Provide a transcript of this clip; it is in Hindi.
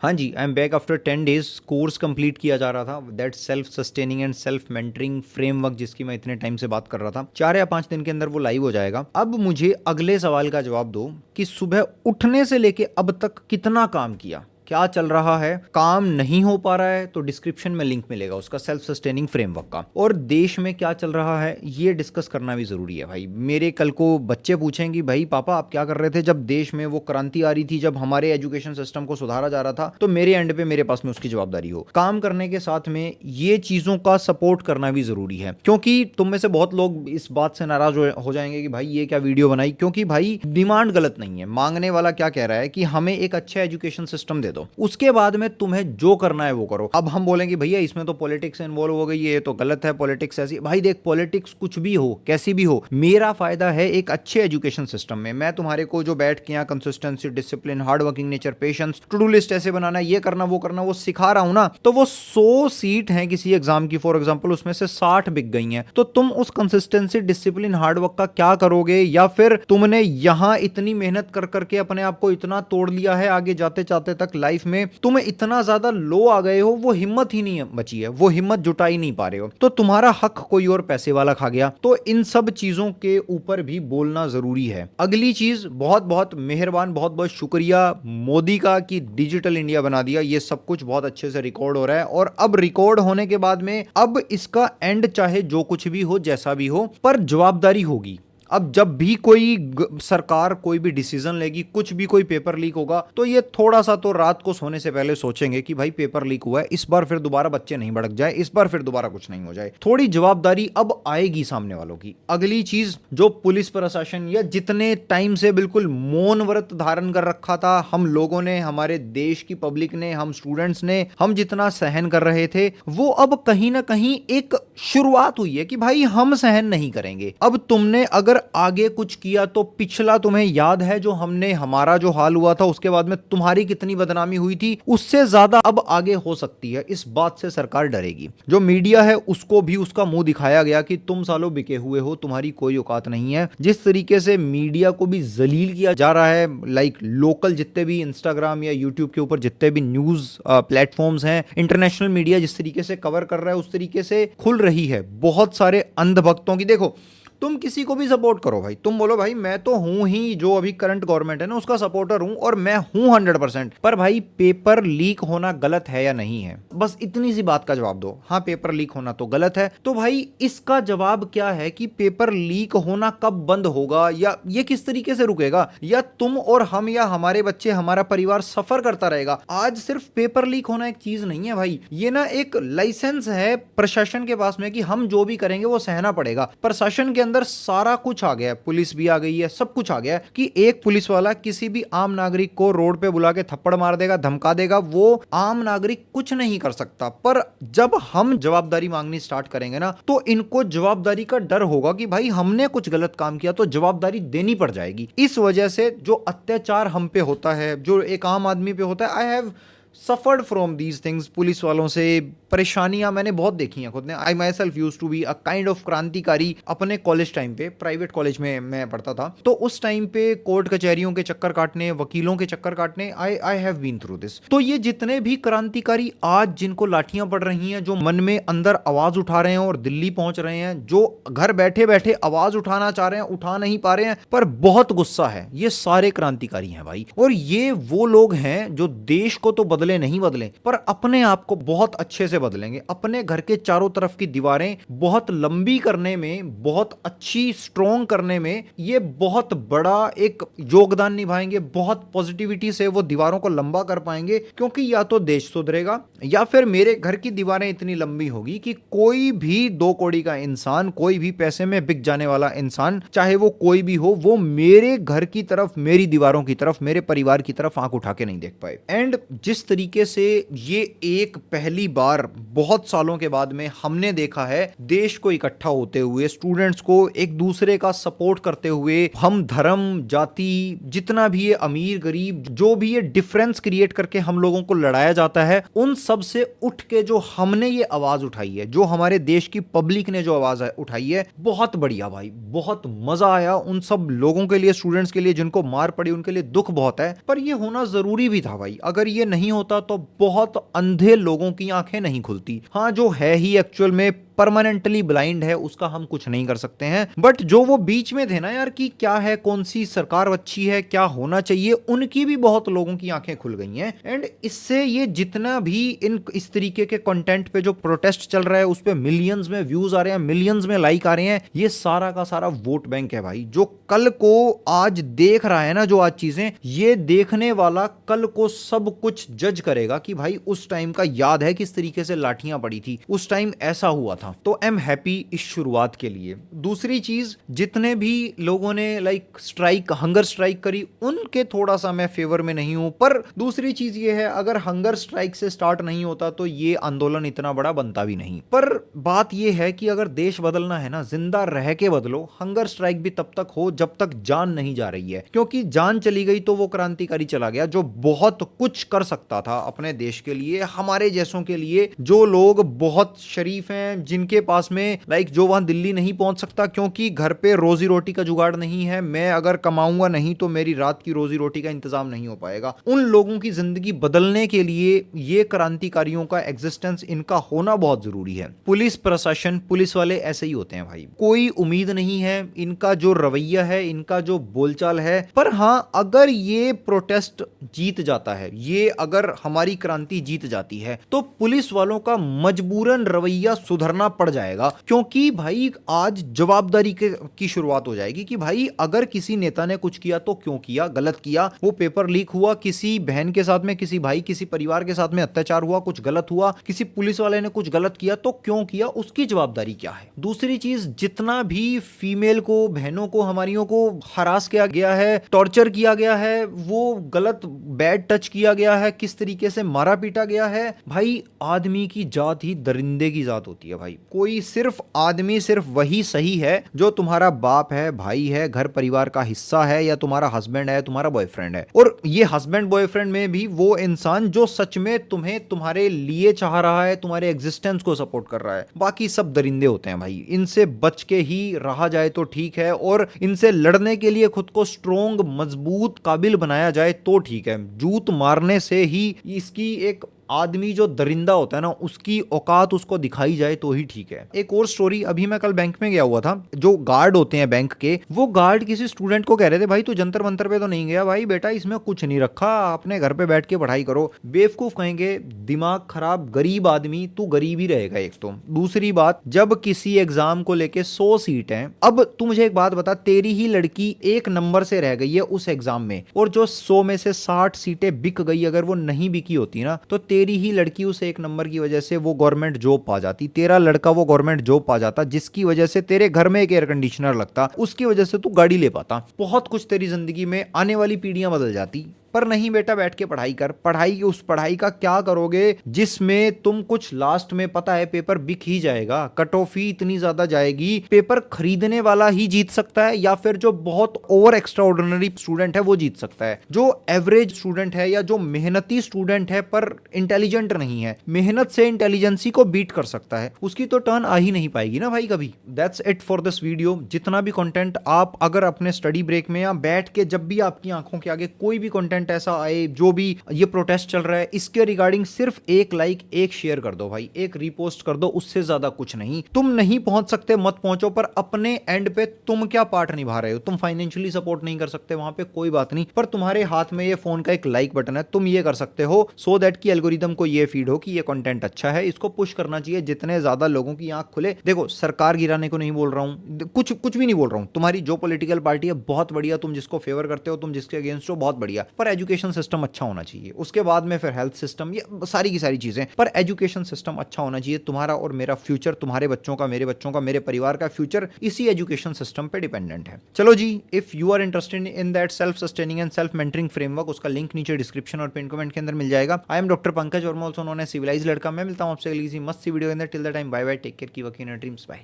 हाँ जी, I am back after 10 days। Course complete किया जा रहा था, that self sustaining and self mentoring framework, जिसकी मैं इतने टाइम से बात कर रहा था। 4 या 5 दिन के अंदर वो लाइव हो जाएगा। अब मुझे अगले सवाल का जवाब दो कि सुबह उठने से लेके अब तक कितना काम किया, क्या चल रहा है। काम नहीं हो पा रहा है तो डिस्क्रिप्शन में लिंक मिलेगा उसका, सेल्फ सस्टेनिंग फ्रेमवर्क का। और देश में क्या चल रहा है ये डिस्कस करना भी जरूरी है भाई। मेरे कल को बच्चे पूछेंगे भाई पापा आप क्या कर रहे थे जब देश में वो क्रांति आ रही थी, जब हमारे एजुकेशन सिस्टम को सुधारा जा रहा था, तो मेरे एंड पे मेरे पास में उसकी जवाबदारी हो। काम करने के साथ में ये चीजों का सपोर्ट करना भी जरूरी है, क्योंकि तुम में से बहुत लोग इस बात से नाराज हो जाएंगे कि भाई ये क्या वीडियो बनाई, क्योंकि भाई डिमांड गलत नहीं है। मांगने वाला क्या कह रहा है कि हमें एक अच्छा एजुकेशन सिस्टम दे दो, उसके बाद में तुम्हें जो करना है वो करो। अब हम बोलेंगे भैया इसमें तो पॉलिटिक्स इन्वॉल्व हो गई है, ये तो गलत है, पॉलिटिक्स ऐसी। भाई देख, पॉलिटिक्स कुछ भी हो, कैसी भी हो, मेरा फायदा है एक अच्छे एजुकेशन सिस्टम में। मैं तुम्हारे को जो बैठ के यहाँ consistency, discipline, hard working nature, patience, to do list ऐसे बनाना, ये करना वो सिखा रहा हूं ना। तो वो 100 सीट है किसी एग्जाम की फॉर एग्जाम्पल, उसमें से 60 बिक गई हैं, तो तुम उस कंसिस्टेंसी, डिसिप्लिन, हार्ड वर्क का क्या करोगे? या फिर तुमने यहां इतनी मेहनत कर करके अपने आप को इतना तोड़ लिया है, आगे जाते जाते तक लाइफ में तुम इतना ज्यादा लो आ गए हो, वो हिम्मत ही नहीं बची है, वो हिम्मत जुटा ही नहीं पा रहे हो, तो तुम्हारा हक कोई और पैसे वाला खा गया। तो इन सब चीजों के ऊपर भी बोलना जरूरी है। अगली चीज, बहुत बहुत मेहरबान, बहुत बहुत शुक्रिया मोदी का कि डिजिटल इंडिया बना दिया। ये सब कुछ बहुत अच्छे से रिकॉर्ड हो रहा है, और अब रिकॉर्ड होने के बाद में अब इसका एंड चाहे जो कुछ भी हो, जैसा भी हो, पर जवाबदारी होगी। अब जब भी कोई सरकार कोई भी डिसीजन लेगी, कुछ भी कोई पेपर लीक होगा, तो ये थोड़ा सा तो रात को सोने से पहले सोचेंगे कि भाई पेपर लीक हुआ है, इस बार फिर दोबारा बच्चे नहीं भड़क जाए, इस बार फिर दोबारा कुछ नहीं हो जाए। थोड़ी जवाबदारी अब आएगी सामने वालों की। अगली चीज, जो पुलिस प्रशासन या जितने टाइम से बिल्कुल मौन व्रत धारण कर रखा था हम लोगों ने, हमारे देश की पब्लिक ने, हम स्टूडेंट्स ने, हम जितना सहन कर रहे थे, वो अब कहीं ना कहीं एक शुरुआत हुई है कि भाई हम सहन नहीं करेंगे। अब तुमने अगर आगे कुछ किया तो पिछला तुम्हें याद है जो हमने, हमारा जो हाल हुआ था, उसके बाद में तुम्हारी कितनी बदनामी हुई थी, उससे ज्यादा अब आगे हो सकती है। इस बात से सरकार डरेगी। जो मीडिया है उसको भी उसका मुंह दिखाया गया कि तुम सालों बिके हुए हो, तुम्हारी कोई औकात नहीं है। जिस तरीके से मीडिया को भी जलील किया जा रहा है, लाइक लोकल जितने भी इंस्टाग्राम या यूट्यूब के ऊपर जितने भी न्यूज प्लेटफॉर्म्स हैं, इंटरनेशनल मीडिया जिस तरीके से कवर कर रहा है, उस तरीके से खुल रही है बहुत सारे अंधभक्तों की। देखो, तुम किसी को भी सपोर्ट करो भाई, तुम बोलो भाई मैं तो हूं ही जो अभी करंट गवर्नमेंट है ना उसका सपोर्टर हूं, और मैं हूं 100%, पर भाई पेपर लीक होना गलत है या नहीं है? बस इतनी सी बात का जवाब दो। हाँ, पेपर लीक होना तो गलत है, तो भाई इसका जवाब क्या है कि पेपर लीक होना कब बंद होगा, या ये किस तरीके से रुकेगा? या तुम और हम या हमारे बच्चे, हमारा परिवार सफर करता रहेगा? आज सिर्फ पेपर लीक होना एक चीज नहीं है भाई, ये ना एक लाइसेंस है प्रशासन के पास में कि हम जो भी करेंगे वो सहना पड़ेगा। प्रशासन के अंदर सारा कुछ आ गया है, पुलिस भी आ गई है, सब कुछ आ गया है कि एक पुलिस वाला किसी भी आम नागरिक को रोड पे बुला के थप्पड़ मार देगा, धमका देगा, वो आम नागरिक कुछ नहीं कर सकता। पर जब हम जवाबदारी मांगनी स्टार्ट करेंगे ना, तो इनको जवाबदारी का डर होगा कि भाई हमने कुछ गलत काम किया तो जवाबदारी देनी पड़ जाएगी। इस वजह से जो अत्याचार हम पे होता है, जो एक आम आदमी पे होता है, I have suffered from these things. Police वालों से परेशानियां मैंने बहुत देखी हैं खुद ने। I myself used to be a kind of क्रांतिकारी अपने कॉलेज टाइम पे। प्राइवेट कॉलेज में मैं पढ़ता था, तो उस टाइम पे कोर्ट कचहरियों के चक्कर काटने, वकीलों के चक्कर काटने, I have been through this. तो ये जितने भी क्रांतिकारी आज जिनको लाठियां पड़ रही हैं, जो मन में अंदर आवाज उठा रहे हैं और दिल्ली पहुंच रहे हैं, जो घर बैठे बैठे आवाज उठाना चाह रहे हैं, उठा नहीं पा रहे हैं, पर बहुत गुस्सा है, ये सारे क्रांतिकारी हैं भाई। और ये वो लोग हैं जो देश को तो बदले नहीं बदले, पर अपने आप को बहुत अच्छे से बदलेंगे। अपने घर के चारों तरफ की दीवारें बहुत लंबी करने में, बहुत अच्छी स्ट्रॉन्ग करने में ये बहुत बड़ा एक योगदान निभाएंगे। बहुत पॉजिटिविटी से वो दीवारों को लंबा कर पाएंगे, क्योंकि या तो देश सुधरेगा या फिर मेरे घर की दीवारें इतनी लंबी होगी कि कोई भी 2 कौड़ी का इंसान, कोई भी पैसे में बिक जाने वाला इंसान, चाहे वो कोई भी हो, वो मेरे घर की तरफ, मेरी दीवारों की तरफ, मेरे परिवार की तरफ आंख उठा के नहीं देख पाए। एंड जिस तरीके से ये एक पहली बार बहुत सालों के बाद में हमने देखा है देश को इकट्ठा होते हुए, स्टूडेंट्स को एक दूसरे का सपोर्ट करते हुए, हम धर्म, जाति, जितना भी ये अमीर गरीब, जो भी ये डिफरेंस क्रिएट करके हम लोगों को लड़ाया जाता है, उन सब से उठ के जो हमने ये आवाज उठाई है, जो हमारे देश की पब्लिक ने जो आवाज उठाई है, बहुत बढ़िया भाई, बहुत मजा आया उन सब लोगों के लिए, स्टूडेंट्स के लिए जिनको मार पड़ी, उनके लिए दुख बहुत है, पर ये होना जरूरी भी था भाई। अगर ये नहीं होता होता तो बहुत अंधे लोगों की आंखें नहीं खुलती। हाँ, जो है ही एक्चुअल में परमानेंटली ब्लाइंड है उसका हम कुछ नहीं कर सकते हैं, बट जो वो बीच में थे ना यार कि क्या है, कौन सी सरकार अच्छी है, क्या होना चाहिए, उनकी भी बहुत लोगों की आंखें खुल गई हैं। एंड इससे ये जितना भी इस तरीके के कंटेंट पे जो प्रोटेस्ट चल रहा है उस पे मिलियंस में व्यूज आ रहे हैं, मिलियंस में लाइक आ रहे हैं, ये सारा का सारा वोट बैंक है भाई। जो कल को आज देख रहा है ना, जो आज चीजें, ये देखने वाला कल को सब कुछ जज करेगा कि भाई उस टाइम का याद है किस तरीके से लाठियां पड़ी थी, उस टाइम ऐसा हुआ था। तो आई एम हैप्पी इस शुरुआत के लिए। दूसरी चीज, जितने भी लोगों ने लाइक स्ट्राइक, हंगर स्ट्राइक करी, उनके थोड़ा सा मैं फेवर में नहीं हूं। पर दूसरी चीज ये है, अगर हंगर स्ट्राइक से स्टार्ट नहीं होता तो ये आंदोलन इतना बड़ा बनता भी नहीं। पर बात ये है कि अगर देश बदलना है ना, जिंदा रह के बदलो। हंगर स्ट्राइक भी तब तक हो जब तक जान नहीं जा रही है, क्योंकि जान चली गई तो वो क्रांतिकारी चला गया जो बहुत कुछ कर सकता था अपने देश के लिए, हमारे जैसों के लिए, जो लोग बहुत शरीफ हैं, जिनके पास में लाइक जो वहां दिल्ली नहीं पहुंच सकता क्योंकि घर पे रोजी रोटी का जुगाड़ नहीं है, मैं अगर कमाऊंगा नहीं तो मेरी रात की रोजी रोटी का इंतजाम नहीं हो पाएगा। उन लोगों की जिंदगी बदलने के लिए ये क्रांतिकारियों का एग्जिस्टेंस, इनका होना बहुत जरूरी है। पुलिस प्रशासन, पुलिस वाले ऐसे ही होते हैं भाई, कोई उम्मीद नहीं है, इनका जो रवैया है, इनका जो बोलचाल है। पर हां, अगर ये प्रोटेस्ट जीत जाता है, ये अगर हमारी क्रांति जीत जाती है, तो पुलिस वालों का मजबूरन रवैया सुधरना पड़ जाएगा। क्योंकि भाई आज जवाबदारी की शुरुआत हो जाएगी कि भाई अगर किसी नेता ने कुछ किया तो क्यों किया, गलत किया, वो पेपर लीक हुआ, किसी बहन के साथ में, किसी भाई, किसी परिवार के साथ में अत्याचार हुआ, कुछ गलत हुआ, किसी पुलिस वाले ने कुछ गलत किया तो क्यों किया, उसकी जवाबदारी क्या है। दूसरी चीज, जितना भी फीमेल को, बहनों को, हमारियों को हरास किया गया है, टॉर्चर किया गया है, वो गलत बैड टच किया गया है, किस तरीके से मारा पीटा गया है, भाई आदमी की जात ही दरिंदे की जात होती है भाई। कोई सिर्फ आदमी, सिर्फ वही सही है जो तुम्हारा बाप है, भाई है, घर परिवार का हिस्सा है, या तुम्हारा हस्बैंड है, तुम्हारा बॉयफ्रेंड है। और ये हस्बैंड बॉयफ्रेंड में भी वो इंसान जो सच में तुम्हें, तुम्हारे लिए चाह रहा है, तुम्हारे एग्जिस्टेंस को सपोर्ट कर रहा है। बाकी सब दरिंदे होते हैं भाई, इनसे बच के ही रहा जाए तो ठीक है, और इनसे लड़ने के लिए खुद को स्ट्रोंग, मजबूत, काबिल बनाया जाए तो ठीक है। जूत मारने से ही इसकी एक आदमी जो दरिंदा होता है ना, उसकी औकात उसको दिखाई जाए तो ही ठीक है। एक और स्टोरी, अभी मैं कल बैंक में गया हुआ था, जो गार्ड होते हैं बैंक के, वो गार्ड किसी स्टूडेंट को कह रहे थे, भाई तू जंतर मंतर पे तो नहीं गया, भाई बेटा इसमें कुछ नहीं रखा, अपने घर पे बैठ के पढ़ाई करो। बेवकूफ कहेंगे, दिमाग खराब, गरीब आदमी, तू गरीब ही रहेगा एक तो। दूसरी बात, जब किसी एग्जाम को लेके 100 सीट हैं, अब तू मुझे एक बात बता, तेरी ही लड़की एक नंबर से रह गई है उस एग्जाम में, और जो 100 में से 60 सीटें बिक गई, अगर वो नहीं बिकी होती ना, तो तेरी ही लड़की उस एक नंबर की वजह से वो गवर्नमेंट जॉब पा जाती, तेरा लड़का वो गवर्नमेंट जॉब पा जाता, जिसकी वजह से तेरे घर में एक एयर कंडीशनर लगता, उसकी वजह से तू गाड़ी ले पाता, बहुत कुछ तेरी जिंदगी में आने वाली पीढ़ियां बदल जाती। पर नहीं बेटा, बैठ के पढ़ाई कर। पढ़ाई, उस पढ़ाई का क्या करोगे जिसमें तुम कुछ लास्ट में पता है पेपर बिक ही जाएगा, कट ऑफ ही इतनी ज्यादा जाएगी, पेपर खरीदने वाला ही जीत सकता है, या फिर जो बहुत ओवर एक्स्ट्रा ऑर्डिनरी स्टूडेंट है वो जीत सकता है। जो एवरेज स्टूडेंट है या जो मेहनती स्टूडेंट है पर इंटेलिजेंट नहीं है, मेहनत से इंटेलिजेंसी को बीट कर सकता है, उसकी तो टर्न आ ही नहीं पाएगी ना भाई कभी। That's it for this video. जितना भी कंटेंट आप अगर अपने स्टडी ब्रेक में या बैठ के, जब भी आपकी आंखों के आगे कोई भी कंटेंट ऐसा आए, जो भी ये प्रोटेस्ट चल रहा है, इसके रिगार्डिंग सिर्फ एक लाइक, एक शेयर कर दो भाई, एक रीपोस्ट कर दो, उससे ज्यादा कुछ नहीं। तुम नहीं पहुंच सकते, मत पहुंचो, पर अपने एंड पे तुम क्या पार्ट निभा रहे हो। तुम फाइनेंशियली सपोर्ट नहीं कर सकते वहां पे, कोई बात नहीं, पर तुम्हारे हाथ में ये फोन का एक लाइक बटन है, तुम ये कर सकते हो सो दैट कि एल्गोरिदम को ये फीड हो कि ये कंटेंट अच्छा है, इसको पुश करना चाहिए जितने ज्यादा लोगों की आंख खुले। देखो, सरकार गिराने को नहीं बोल रहा हूं, कुछ भी नहीं बोल रहा हूं, तुम्हारी जो पॉलिटिकल पार्टी है बहुत बढ़िया, तुम जिसको फेवर करते हो, तुम जिसके अगेंस्ट हो बहुत बढ़िया, पर एजुकेशन सिस्टम अच्छा होना चाहिए। उसके बाद में फिर हेल्थ सिस्टम, ये सारी की सारी चीजें, पर एजुकेशन सिस्टम अच्छा होना चाहिए। तुम्हारा और मेरा फ्यूचर, तुम्हारे बच्चों का, मेरे बच्चों का, मेरे परिवार का फ्यूचर इसी एजुकेशन सिस्टम पे डिपेंडेंट है। चलो जी, if you are interested in that self sustaining and self mentoring framework, उसका लिंक नीचे डिस्क्रिप्शन और पिन कमेंट के अंदर मिल जाएगा। I am doctor Pankaj Verma, also known as civilise लड़का। मैं मिलता हूं आपसे अगली किसी मस्त सी वीडियो के अंदर। Till the time, bye bye, take care, keep working your dreams, bye.